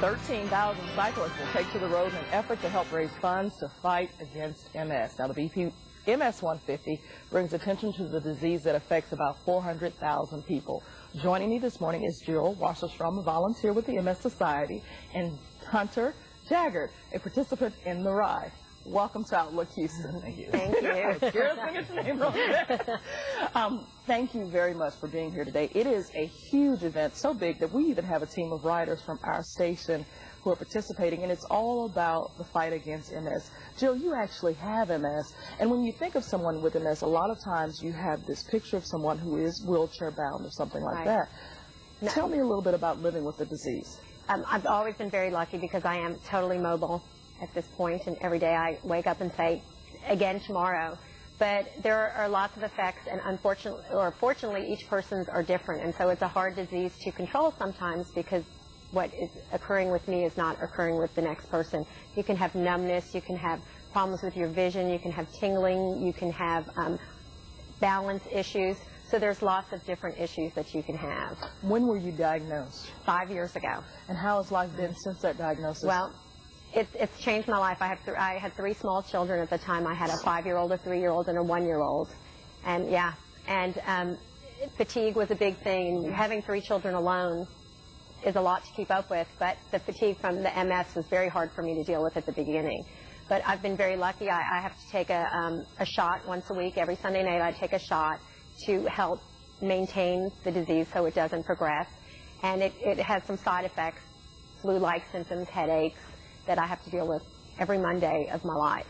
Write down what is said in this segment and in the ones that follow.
13,000 cyclists will take to the road in an effort to help raise funds to fight against MS. Now, the BP MS150 brings attention to the disease that affects about 400,000 people. Joining me this morning is Jill Wasserstorm, a volunteer with the MS Society, and Hunter Jaggard, a participant in the ride. Welcome to Outlook Houston. Thank you. Thank you. Thank you very much for being here today. It is a huge event, so big that we even have a team of riders from our station who are participating, and it's all about the fight against MS. Jill, you actually have MS, and when you think of someone with MS, a lot of times you have this picture of someone who is wheelchair bound or something like that. No. Tell me a little bit about living with the disease. I've always been very lucky because I am totally mobile at this point, and every day I wake up and say, again tomorrow. But there are lots of effects, and unfortunately, or fortunately, each person's are different, and so it's a hard disease to control sometimes because what is occurring with me is not occurring with the next person. You can have numbness, you can have problems with your vision, you can have tingling, you can have balance issues. So there's lots of different issues that you can have. When were you diagnosed? 5 years ago. And how has life been since that diagnosis? Well, it's changed my life. I had three small children at the time. I had a 5-year-old, a 3-year-old, and a 1-year-old. And yeah, and fatigue was a big thing. Having 3 children alone is a lot to keep up with, but the fatigue from the MS was very hard for me to deal with at the beginning. But I've been very lucky. I have to take a shot once a week. Every Sunday night I take a shot to help maintain the disease so it doesn't progress. And it has some side effects, flu-like symptoms, headaches, that I have to deal with every Monday of my life.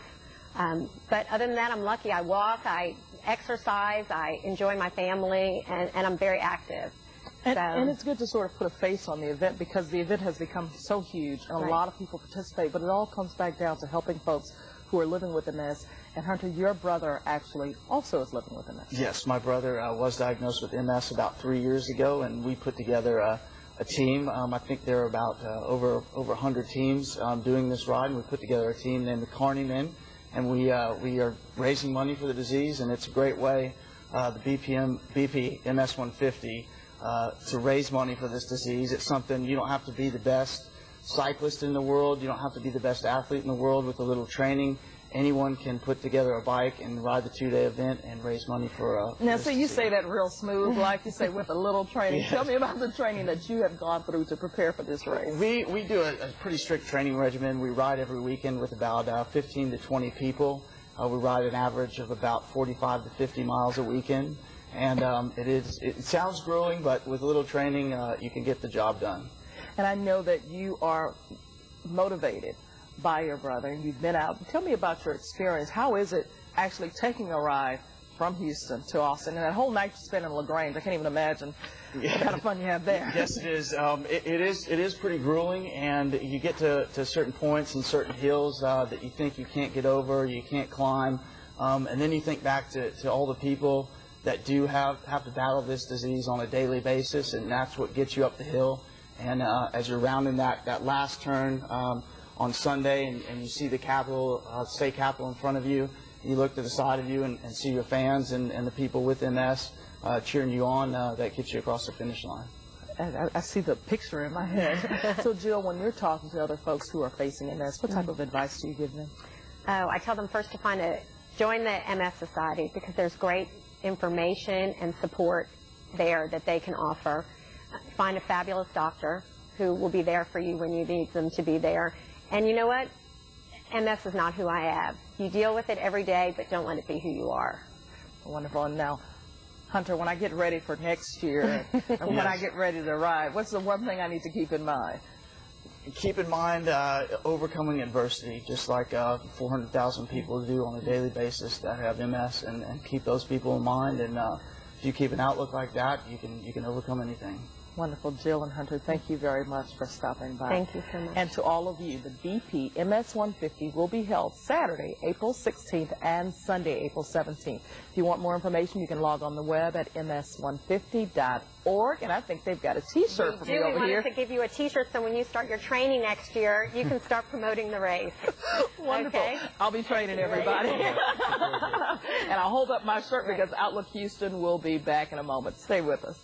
But other than that, I'm lucky. I walk, I exercise, I enjoy my family, and I'm very active. And it's good to sort of put a face on the event because the event has become so huge and a lot of people participate, but it all comes back down to helping folks who are living with MS. And Hunter, your brother actually also is living with MS. Yes, my brother was diagnosed with MS about 3 years ago, and we put together a team. I think there are about over 100 teams doing this ride, and we put together a team named the Carney Men, and we are raising money for the disease, and it's a great way, the BP MS150, to raise money for this disease. It's something you don't have to be the best cyclist in the world, you don't have to be the best athlete in the world. With a little training, anyone can put together a bike and ride the 2-day event and raise money for now, so you say that real smooth, like you say, with a little training. Yes. Tell me about the training that you have gone through to prepare for this race. We do a pretty strict training regimen. We ride every weekend with about 15 to 20 people. We ride an average of about 45 to 50 miles a weekend. And it sounds grueling, but with a little training, you can get the job done. And I know that you are motivated by your brother, and you've been out. Tell me about your experience. How is it actually taking a ride from Houston to Austin? And that whole night you spent in LaGrange, I can't even imagine what kind of fun you have there. Yes, it is. It is pretty grueling, and you get to certain points and certain hills that you think you can't get over, you can't climb, and then you think back to all the people that do have to battle this disease on a daily basis, and that's what gets you up the hill. And as you're rounding that last turn on Sunday, and you see the state capitol in front of you, you look to the side of you and see your fans and the people with MS cheering you on, that gets you across the finish line. I see the picture in my head. So Jill, when you're talking to other folks who are facing MS, what type of advice do you give them? Oh, I tell them first to join the MS Society because there's great information and support there that they can offer. Find a fabulous doctor who will be there for you when you need them to be there. And you know what? MS is not who I am. You deal with it every day, but don't let it be who you are. Wonderful. And now, Hunter, when I get ready for next year, and when I get ready to ride, what's the one thing I need to keep in mind? Keep in mind overcoming adversity, just like 400,000 people do on a daily basis that have MS, and keep those people in mind. And if you keep an outlook like that, you can overcome anything. Wonderful. Jill and Hunter, thank you very much for stopping by. Thank you so much. And to all of you, the BP MS150 will be held Saturday, April 16th and Sunday, April 17th. If you want more information, you can log on the web at ms150.org. And I think they've got a T-shirt for me over here. We wanted to give you a T-shirt so when you start your training next year, you can start promoting the race. Wonderful. Okay? I'll be training everybody. And I'll hold up my shirt because Outlook Houston will be back in a moment. Stay with us.